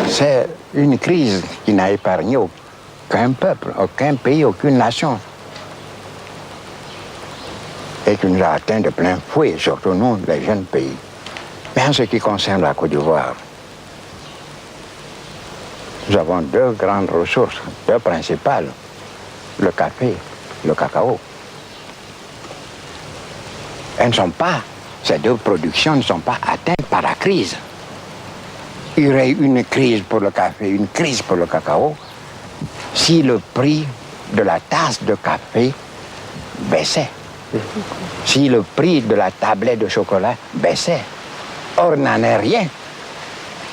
C'est une crise qui n'a épargné aucun peuple, aucun pays, aucune nation. Et qui nous a atteint de plein fouet, surtout nous, les jeunes pays. Mais en ce qui concerne la Côte d'Ivoire, nous avons deux grandes ressources, deux principales, le café, le cacao. Ces deux productions ne sont pas atteintes par la crise. Il y aurait une crise pour le café, une crise pour le cacao, si le prix de la tasse de café baissait, si le prix de la tablette de chocolat baissait. Or, n'en est rien.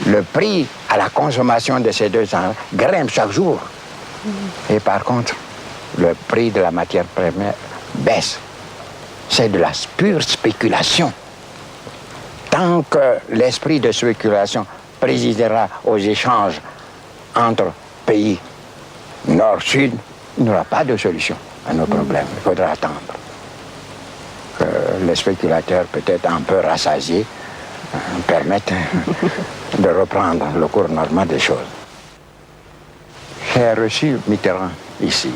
Le prix à la consommation de ces deux ans grimpe chaque jour. Et par contre, le prix de la matière première baisse. C'est de la pure spéculation. Tant que l'esprit de spéculation présidera aux échanges entre pays nord-sud, il n'y aura pas de solution à nos problèmes. Il faudra attendre que les spéculateurs, peut-être un peu rassasiés, permettent de reprendre le cours normal des choses. J'ai reçu Mitterrand ici.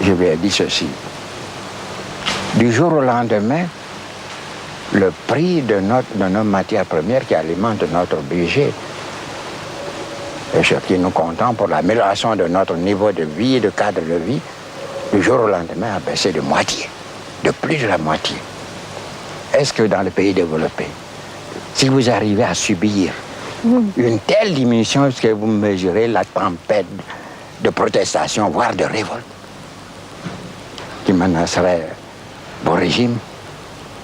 Je lui ai dit ceci. Du jour au lendemain, le prix de nos matières premières qui alimentent notre budget et ce qui nous comptons pour l'amélioration de notre niveau de vie et de cadre de vie, du jour au lendemain a baissé de moitié, de plus de la moitié. Est-ce que dans les pays développés, si vous arrivez à subir une telle diminution, est-ce que vous mesurez la tempête de protestation, voire de révolte, qui menacerait vos régimes?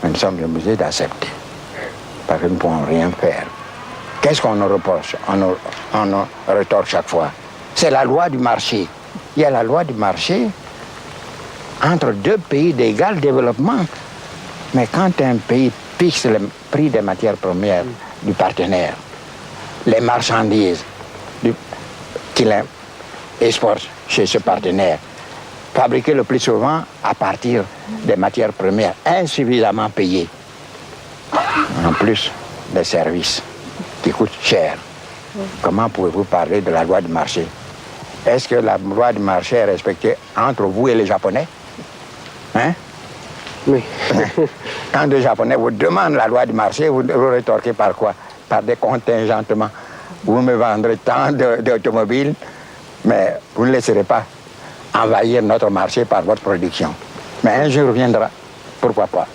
Nous sommes obligés d'accepter, parce que nous ne pouvons rien faire. Qu'est-ce qu'on nous reproche, on nous retorque chaque fois? C'est la loi du marché. Il y a la loi du marché entre deux pays d'égal développement. Mais quand un pays fixe le prix des matières premières du partenaire, les marchandises qu'il exporte chez ce partenaire, fabriquées le plus souvent à partir des matières premières insuffisamment payées. En plus des services qui coûtent cher. Comment pouvez-vous parler de la loi du marché? Est-ce que la loi du marché est respectée entre vous et les Japonais? Hein? Oui. Quand les Japonais vous demandent la loi du marché, vous rétorquez par quoi? Par des contingentements. Vous me vendrez tant d'automobiles, mais vous ne laisserez pas envahir notre marché par votre production. Mais un jour viendra, pourquoi pas?